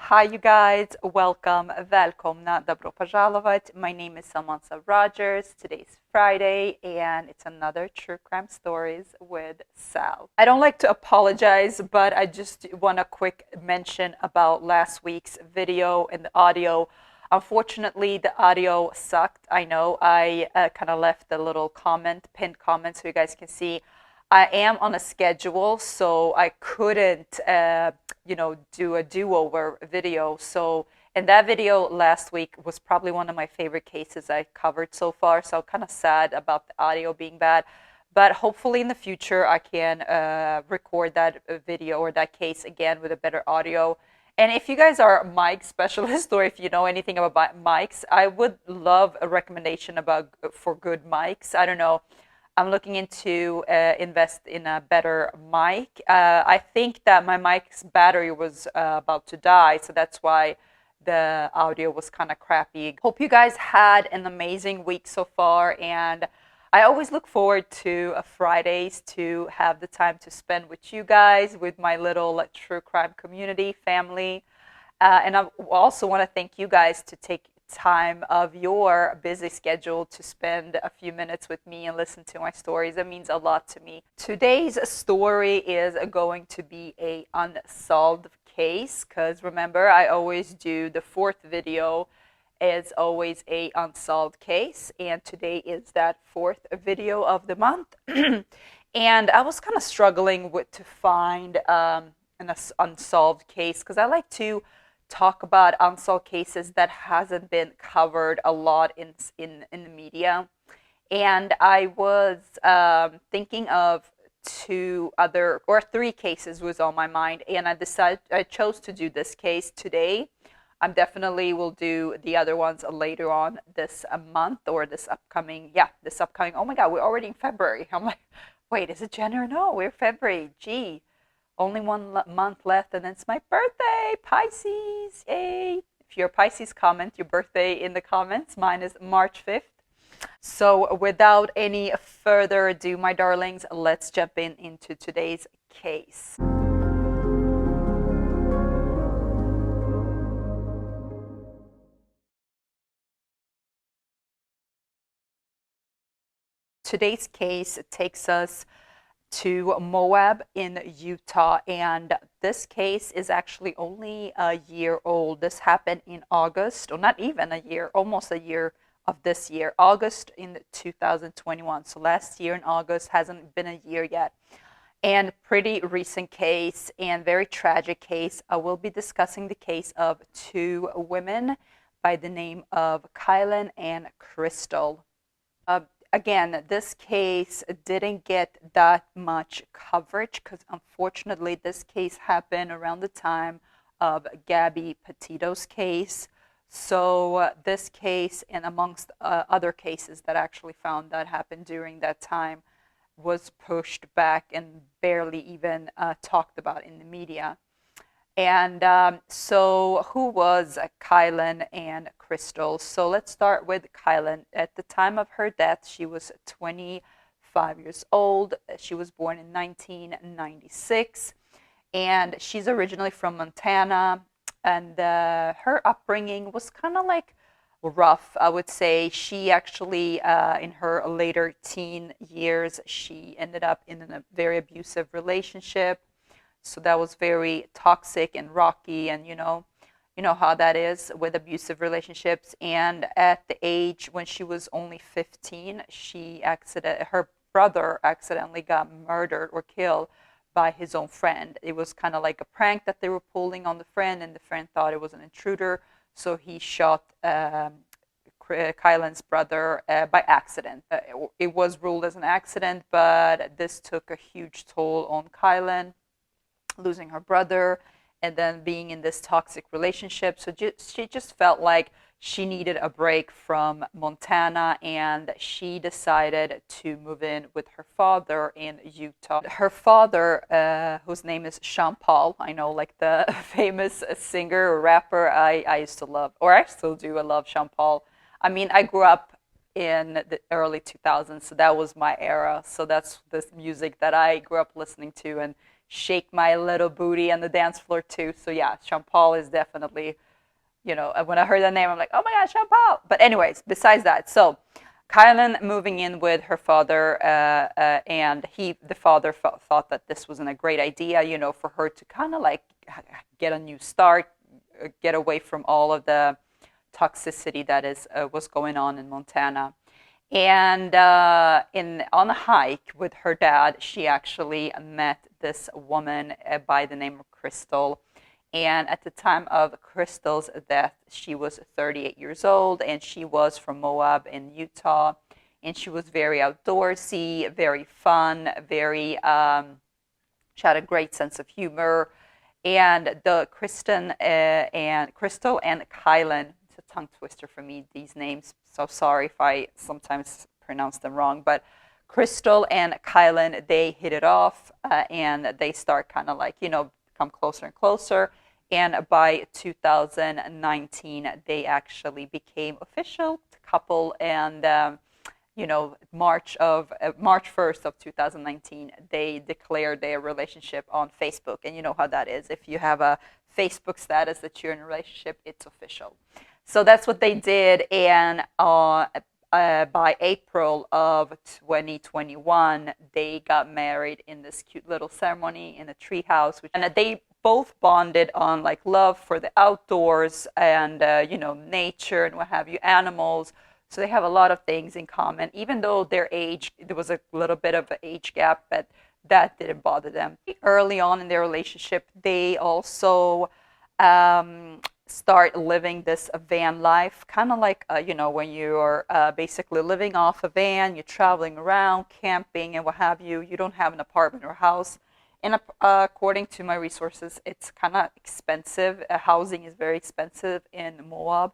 Hi you guys, welcome, välkomna, добро пожаловать. My name is Samantha Rogers. Today's Friday and it's another True Crime Stories with Sal. I don't like to apologize, but I just want a quick mention about last week's video and the audio. Unfortunately, the audio sucked. I know I kind of left a little pinned comment so you guys can see. I am on a schedule, so I couldn't, do a do-over video. So, and that video last week was probably one of my favorite cases I covered so far. So, I'm kind of sad about the audio being bad. But hopefully in the future, I can record that video or that case again with a better audio. And if you guys are mic specialists or if you know anything about mics, I would love a recommendation for good mics. I don't know. I'm looking into invest in a better mic. I think that my mic's battery was about to die, so that's why the audio was kind of crappy. Hope you guys had an amazing week so far, and I always look forward to Fridays to have the time to spend with you guys, with my little true crime community, family. And I also want to thank you guys to take time of your busy schedule to spend a few minutes with me and listen to my stories. It means a lot to me. Today's story is going to be a unsolved case because remember, I always do the fourth video is always a unsolved case, and today is that fourth video of the month. And I was kind of struggling to find an unsolved case because I like to talk about unsolved cases that hasn't been covered a lot in the media. And I was thinking of three cases was on my mind, and I chose to do this case today. I definitely will do the other ones later on this month or this upcoming. Oh my God, we're already in February. I'm like, wait, is it January? No, we're February. Gee. Only one month left, and it's my birthday, Pisces, yay! If you're a Pisces, comment your birthday in the comments. Mine is March 5th. So without any further ado, my darlings, let's jump into today's case. Today's case takes us to Moab in Utah, and this case is actually only a year old. This happened in August, or not even a year, almost a year of this year, August in 2021. So last year in August, hasn't been a year yet. And pretty recent case and very tragic case. I will be discussing the case of two women by the name of Kylen and Crystal. Again, this case didn't get that much coverage because unfortunately this case happened around the time of Gabby Petito's case. So this case, and amongst other cases that actually found that happened during that time, was pushed back and barely even talked about in the media. And so who was Kylen and Crystal? So let's start with Kylen. At the time of her death, she was 25 years old. She was born in 1996. And she's originally from Montana. And her upbringing was kind of like rough, I would say. She actually, in her later teen years, she ended up in a very abusive relationship. So that was very toxic and rocky, and you know how that is with abusive relationships. And at the age when she was only 15, her brother accidentally got murdered or killed by his own friend. It was kind of like a prank that they were pulling on the friend, and the friend thought it was an intruder, so he shot Kylen's brother by accident. It was ruled as an accident, but this took a huge toll on Kylen, losing her brother and then being in this toxic relationship. So she just felt like she needed a break from Montana, and she decided to move in with her father in Utah. Her father, whose name is Sean Paul, I know, like the famous singer or rapper I used to love, or I still do, I love Sean Paul. I mean, I grew up in the early 2000s, so that was my era. So that's this music that I grew up listening to, and shake my little booty on the dance floor too. So yeah, Sean Paul is definitely, when I heard that name, I'm like, oh my God, Sean Paul. But anyways, besides that, so Kylen moving in with her father, and the father thought that this wasn't a great idea, for her to kind of like get a new start, get away from all of the toxicity that was going on in Montana. And on a hike with her dad, she actually met this woman by the name of Crystal. And at the time of Crystal's death, she was 38 years old, and she was from Moab in Utah. And she was very outdoorsy, very fun, she had a great sense of humor. And Kristen and Crystal and Kylen, it's a tongue twister for me, these names. So sorry if I sometimes pronounce them wrong. But Crystal and Kylen, they hit it off, and they start kind of like, come closer and closer. And by 2019, they actually became official couple. And March 1st of 2019, they declared their relationship on Facebook. And you know how that is. If you have a Facebook status that you're in a relationship, it's official. So that's what they did. And by April of 2021, they got married in this cute little ceremony in a treehouse. And they both bonded on like love for the outdoors and nature and what have you, animals. So they have a lot of things in common, even though their age, there was a little bit of an age gap, but that didn't bother them. Early on in their relationship, they also start living this van life, kind of like, when you're basically living off a van, you're traveling around, camping and what have you. You don't have an apartment or house. And according to my resources, it's kind of expensive. Housing is very expensive in Moab,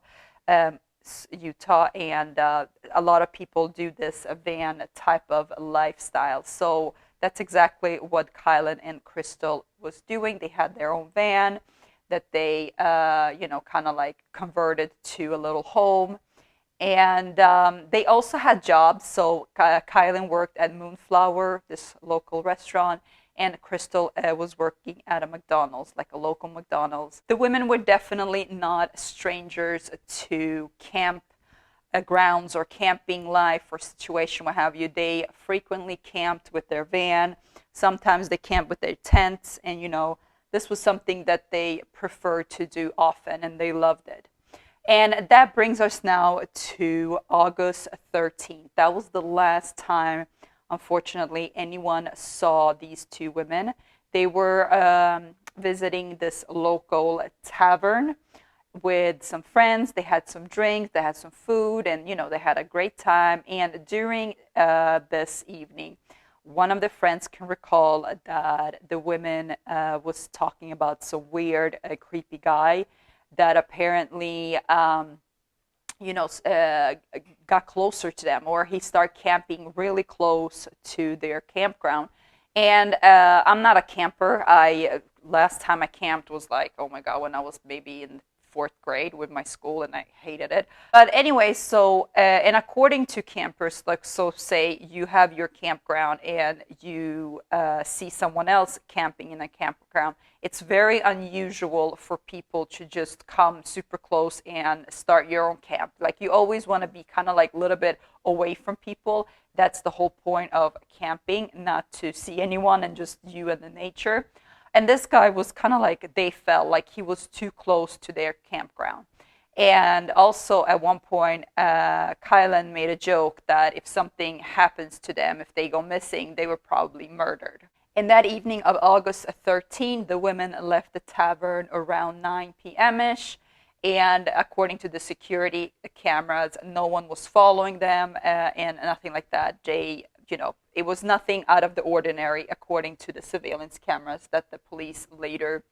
Utah, and a lot of people do this van type of lifestyle. So that's exactly what Kylen and Crystal was doing. They had their own van that they, kind of like converted to a little home. And they also had jobs. So Kylen worked at Moonflower, this local restaurant, and Crystal was working at a McDonald's, like a local McDonald's. The women were definitely not strangers to camp grounds or camping life or situation, what have you. They frequently camped with their van. Sometimes they camped with their tents, and this was something that they preferred to do often, and they loved it. And that brings us now to August 13th. That was the last time, unfortunately, anyone saw these two women. They were visiting this local tavern with some friends. They had some drinks, they had some food, and they had a great time. And during this evening, one of the friends can recall that the women was talking about some weird, creepy guy that apparently, got closer to them, or he started camping really close to their campground. And I'm not a camper. Last time I camped was like, oh my God, when I was maybe in 4th grade with my school, and I hated it. But anyway, so and according to campers, like, so say you have your campground and you see someone else camping in a campground, it's very unusual for people to just come super close and start your own camp. Like, you always want to be kind of like a little bit away from people. That's the whole point of camping, not to see anyone and just you and the nature. And this guy was kind of like, they felt like he was too close to their campground. And also at one point, Kylen made a joke that if something happens to them, if they go missing, they were probably murdered. And that evening of August 13th, the women left the tavern around 9 p.m.-ish. And according to the security cameras, no one was following them and nothing like that. It was nothing out of the ordinary according to the surveillance cameras that the police later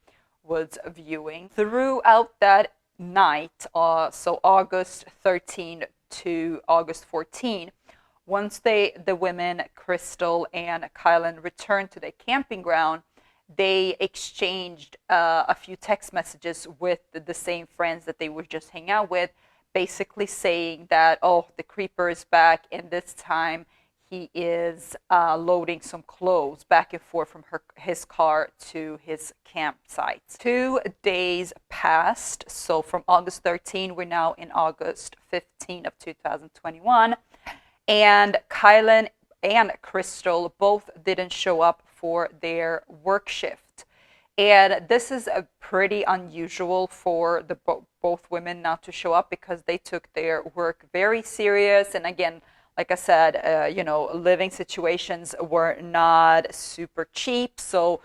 was viewing. Throughout that night, so August 13 to August 14, once the women, Crystal and Kylen, returned to their camping ground, they exchanged a few text messages with the same friends that they were just hanging out with, basically saying that, oh, the creeper is back, and this time he is loading some clothes back and forth from his car to his campsite. 2 days passed. So from August 13, we're now in August 15 of 2021. And Kylen and Crystal both didn't show up for their work shift. And this is a pretty unusual for the both women not to show up, because they took their work very serious. And again, like I said, living situations were not super cheap. So,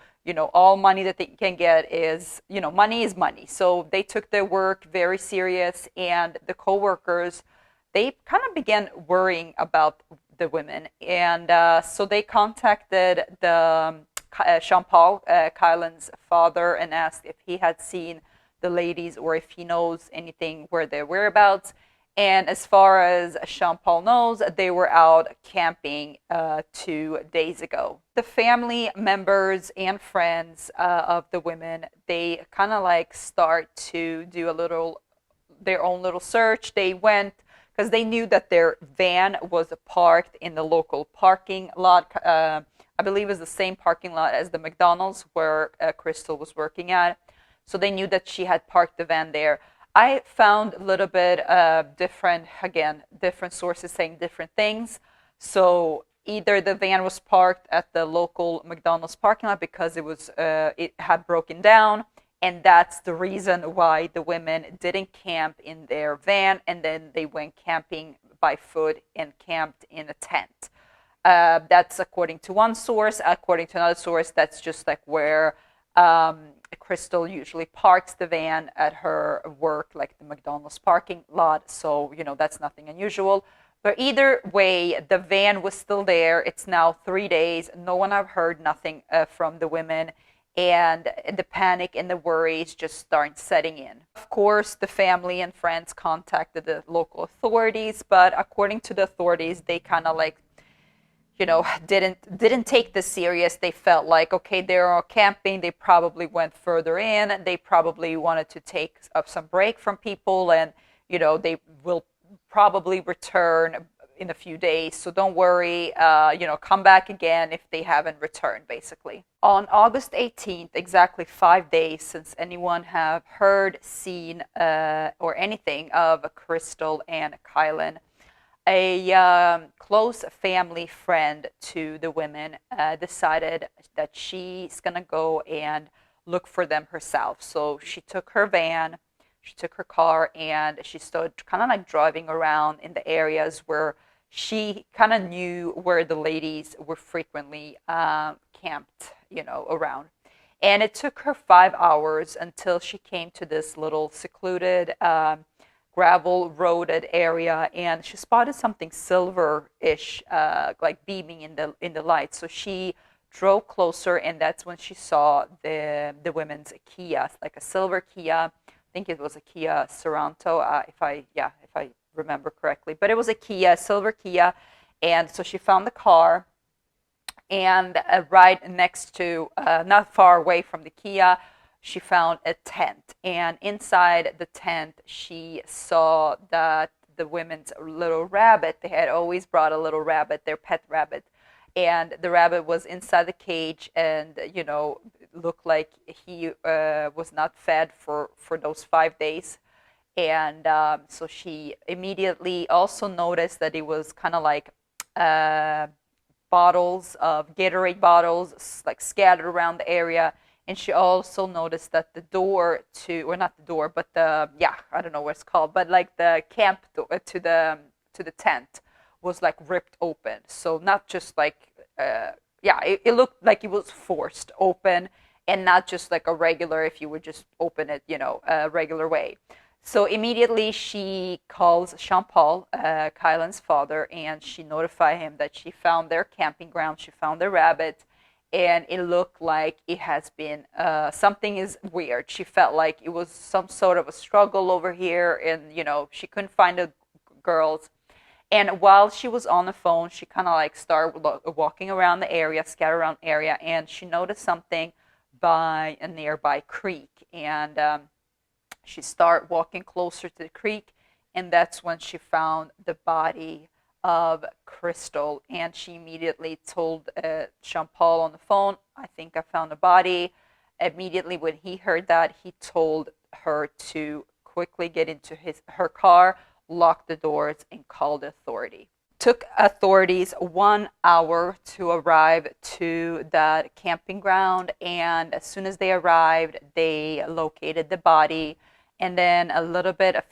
all money that they can get is, money is money. So they took their work very serious, and the coworkers, they kind of began worrying about the women. And so they contacted the Sean Paul, Kylen's father, and asked if he had seen the ladies or if he knows anything where their whereabouts. And as far as Sean Paul knows, they were out camping 2 days ago. The family members and friends of the women, they kind of like start to do their own little search. They went because they knew that their van was parked in the local parking lot. I believe it was the same parking lot as the McDonald's where Crystal was working at. So they knew that she had parked the van there. I found a little bit different sources saying different things. So either the van was parked at the local McDonald's parking lot because it had broken down, and that's the reason why the women didn't camp in their van, and then they went camping by foot and camped in a tent. That's according to one source. According to another source, that's just like where Crystal usually parks the van at her work, like the McDonald's parking lot. So, that's nothing unusual. But either way, the van was still there. It's now 3 days. No one have heard nothing from the women. And the panic and the worries just start setting in. Of course, the family and friends contacted the local authorities, but according to the authorities, they kind of like, didn't take this serious. They felt like, okay, they're all camping. They probably went further in. They probably wanted to take up some break from people, and they will probably return in a few days. So don't worry, come back again if they haven't returned, basically. On August 18th, exactly 5 days since anyone have heard, seen, or anything of Crystal and Kylen, a close family friend to the women decided that she's going to go and look for them herself. So she took her van, she took her car, and she started kind of like driving around in the areas where she kind of knew where the ladies were frequently camped, around. And it took her 5 hours until she came to this little secluded gravel roaded area, and she spotted something silver-ish, like beaming in the light. So she drove closer, and that's when she saw the women's Kia, like a silver Kia. I think it was a Kia Sorento, if I remember correctly. But it was a silver Kia, and so she found the car, and right next to, not far away from the Kia, she found a tent, and inside the tent she saw that the women's little rabbit, they had always brought a little rabbit, their pet rabbit, and the rabbit was inside the cage, and looked like he was not fed for those 5 days. And so she immediately also noticed that it was kind of like bottles of Gatorade bottles like scattered around the area. And she also noticed that the door or not the door, but I don't know what it's called, but like the camp door to the tent was like ripped open. So not just like, it looked like it was forced open, and not just like a regular, if you would just open it, a regular way. So immediately she calls Sean Paul, Kylen's father, and she notified him that she found their camping ground, she found the rabbit, and it looked like it has been, something is weird. She felt like it was some sort of a struggle over here, and, she couldn't find the girls. And while she was on the phone, she kind of like started walking around the area, scattered around the area, and she noticed something by a nearby creek. And she started walking closer to the creek, and that's when she found the body of Crystal, and she immediately told Jean Paul on the phone, I think I found a body. Immediately when he heard that, he told her to quickly get into her car, lock the doors, and call the authority. Took authorities 1 hour to arrive to that camping ground, and as soon as they arrived, they located the body. And then a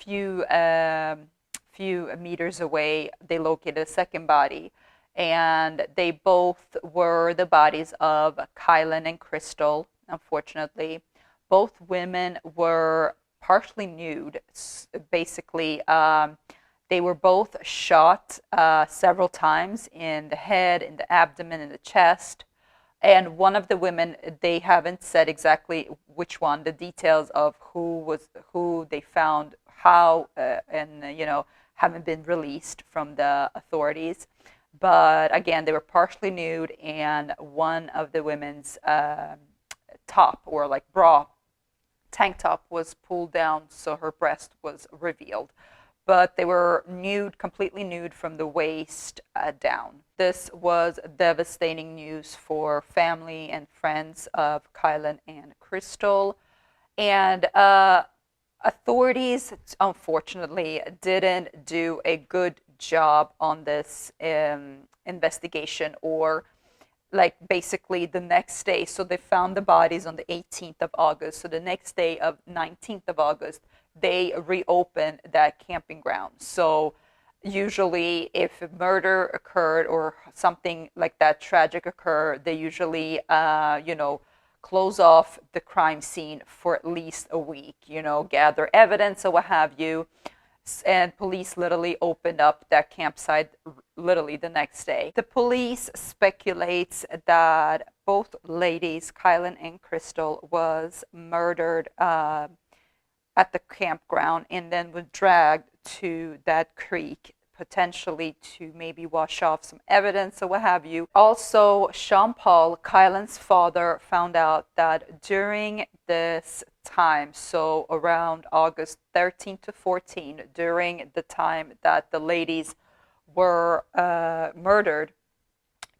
few meters away, they located a second body, and they both were the bodies of Kylen and Crystal. Unfortunately, both women were partially nude. Basically, they were both shot several times in the head, in the abdomen, in the chest. And one of the women, they haven't said exactly which one, the details of who they found, how, and haven't been released from the authorities. But again, they were partially nude, and one of the women's top, or like bra, tank top, was pulled down, so her breast was revealed. But they were nude, completely nude from the waist down. This was devastating news for family and friends of Kylen and Crystal. And authorities, unfortunately, didn't do a good job on this investigation, or like basically the next day. So they found the bodies on the 18th of August. So the next day of 19th of August, they reopened that camping ground. So usually if a murder occurred or something like that tragic occurred, they usually, close off the crime scene for at least a week, gather evidence or what have you. And police literally opened up that campsite literally the next day. The police speculates that both ladies, Kylen and Crystal, was murdered at the campground and then was dragged to that creek, potentially to maybe wash off some evidence or what have you. Also, Jean Paul, Kylen's father, found out that during this time, so around August 13 to 14, during the time that the ladies were murdered,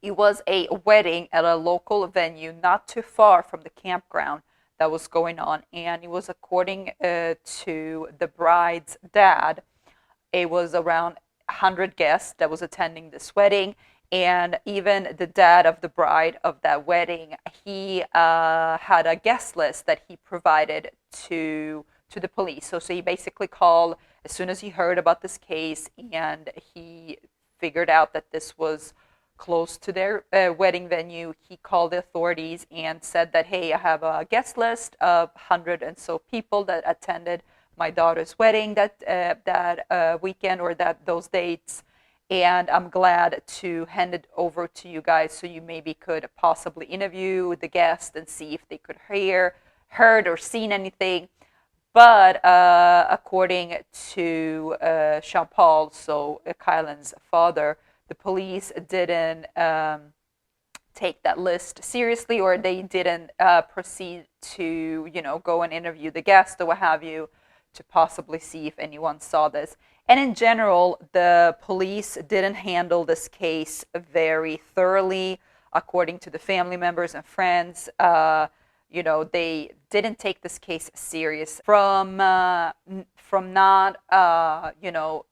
it was a wedding at a local venue not too far from the campground that was going on, and it was, according to the bride's dad, it was around 100 guests that was attending this wedding. And even the dad of the bride of that wedding, he had a guest list that he provided to the police. So he basically called as soon as he heard about this case, and he figured out that this was close to their wedding venue. He called the authorities and said that, hey, I have a guest list of 100 and so people that attended my daughter's wedding that weekend, or those dates, and I'm glad to hand it over to you guys so you maybe could possibly interview the guest and see if they could heard or seen anything. But according to Jean Paul, so Kylen's father, the police didn't take that list seriously, or they didn't proceed to, go and interview the guest or what have you, to possibly see if anyone saw this. And in general, the police didn't handle this case very thoroughly, according to the family members and friends. They didn't take this case serious from not,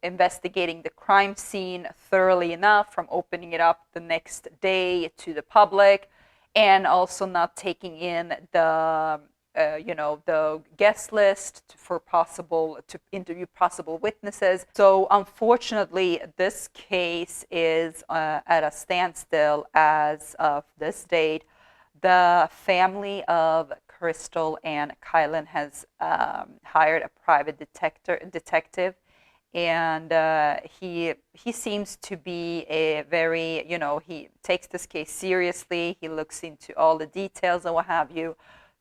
investigating the crime scene thoroughly enough, from opening it up the next day to the public, and also not taking in the guest list to interview possible witnesses. So unfortunately, this case is at a standstill as of this date. The family of Crystal and Kylen has hired a private detective, and he seems to be a very, he takes this case seriously. He looks into all the details and what have you.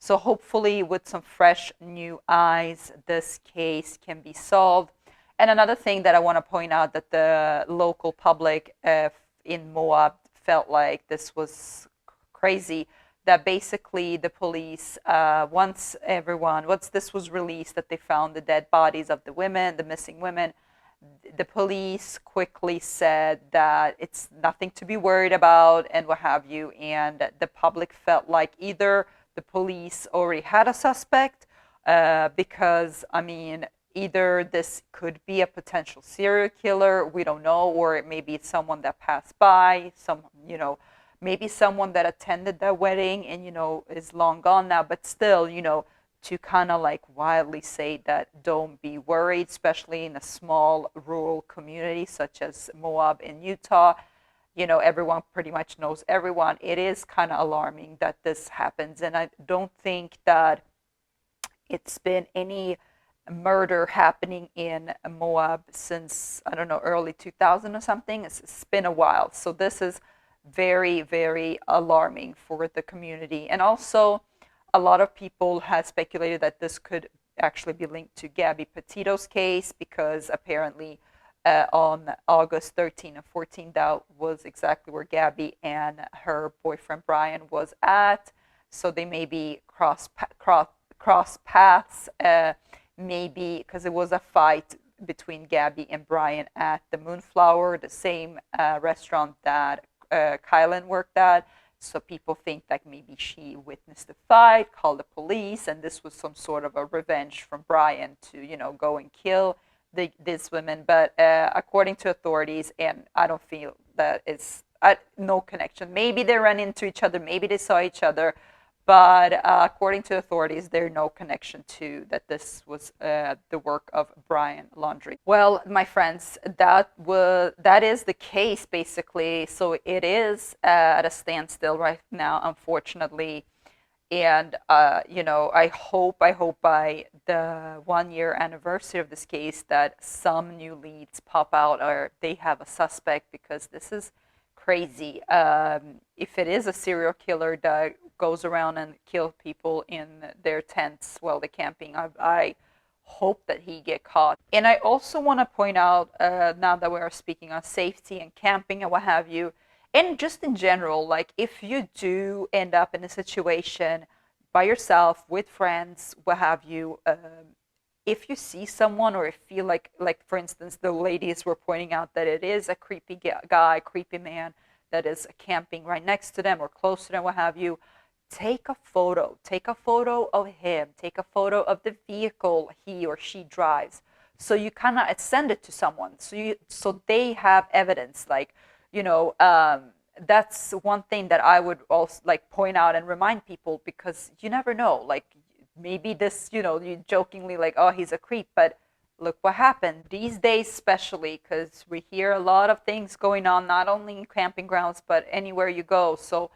So hopefully with some fresh new eyes, this case can be solved. And another thing that I want to point out, that the local public in Moab felt like this was crazy, that basically the police, once this was released, that they found the dead bodies of the missing women, the police quickly said that it's nothing to be worried about and what have you. And the public felt like either the police already had a suspect, because, I mean, either this could be a potential serial killer, we don't know, or maybe it's someone that passed by, maybe someone that attended that wedding and, is long gone now, but still, to kind of like wildly say that don't be worried, especially in a small rural community such as Moab in Utah. Everyone pretty much knows everyone. It is kind of alarming that this happens. And I don't think that it's been any murder happening in Moab since, I don't know, early 2000 or something. It's been a while. So this is very, very alarming for the community. And also, a lot of people have speculated that this could actually be linked to Gabby Petito's case, because apparently on August 13 and 14, that was exactly where Gabby and her boyfriend Brian was at. So they maybe cross paths, maybe because it was a fight between Gabby and Brian at the Moonflower, the same restaurant that Kylen worked at. So people think that maybe she witnessed the fight, called the police, and this was some sort of a revenge from Brian to, go and kill these women. But according to authorities, and I don't feel that it's no connection. Maybe they ran into each other, maybe they saw each other, but according to authorities, there's no connection to that this was the work of Brian Laundrie. Well, my friends, that is the case basically. So it is at a standstill right now, unfortunately. And I hope by the 1 year anniversary of this case that some new leads pop out or they have a suspect, because this is crazy. If it is a serial killer that goes around and kill people in their tents while they're camping, I hope that he get caught. And I also want to point out, now that we are speaking on safety and camping and what have you, and just in general, like if you do end up in a situation by yourself with friends, what have you, if you see someone or feel like for instance, the ladies were pointing out that it is a creepy guy, creepy man that is camping right next to them or close to them, what have you, take a photo. Take a photo of him. Take a photo of the vehicle he or she drives. So you kind of send it to someone. So they have evidence. Like, that's one thing that I would also like point out and remind people, because you never know. Like maybe this, you jokingly like, oh, he's a creep, but look what happened these days, especially because we hear a lot of things going on, not only in camping grounds, but anywhere you go. So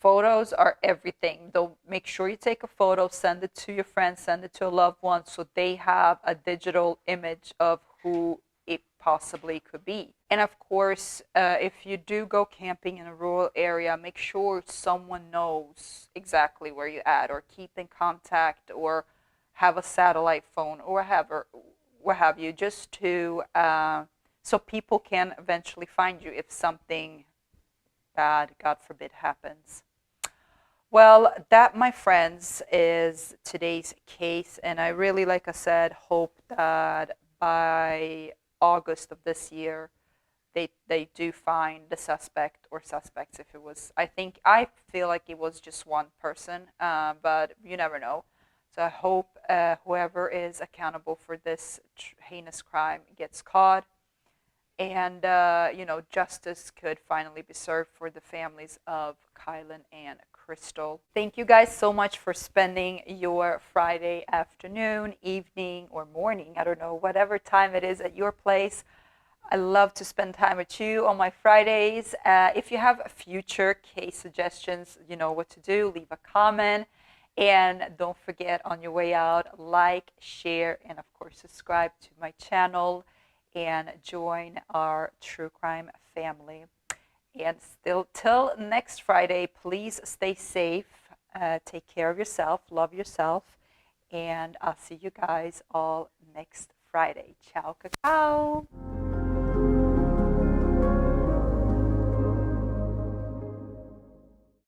photos are everything. Though make sure you take a photo, send it to your friends, send it to a loved one, so they have a digital image of who it possibly could be. And of course, if you do go camping in a rural area, make sure someone knows exactly where you're at, or keep in contact, or have a satellite phone, or what have you, just to so people can eventually find you if something bad, God forbid, happens. Well, that, my friends, is today's case. And I really, like I said, hope that by August of this year, they do find the suspect or suspects. If it was, I feel like it was just one person, but you never know. So I hope whoever is accountable for this heinous crime gets caught. And, justice could finally be served for the families of Kylen and Crystal. Thank you guys so much for spending your Friday afternoon, evening, or morning. I don't know, whatever time it is at your place. I love to spend time with you on my Fridays. If you have future case suggestions, you know what to do. Leave a comment. And don't forget, on your way out, like, share, and of course, subscribe to my channel and join our true crime family. And still, till next Friday, please stay safe, take care of yourself, love yourself, and I'll see you guys all next Friday. Ciao, cacao.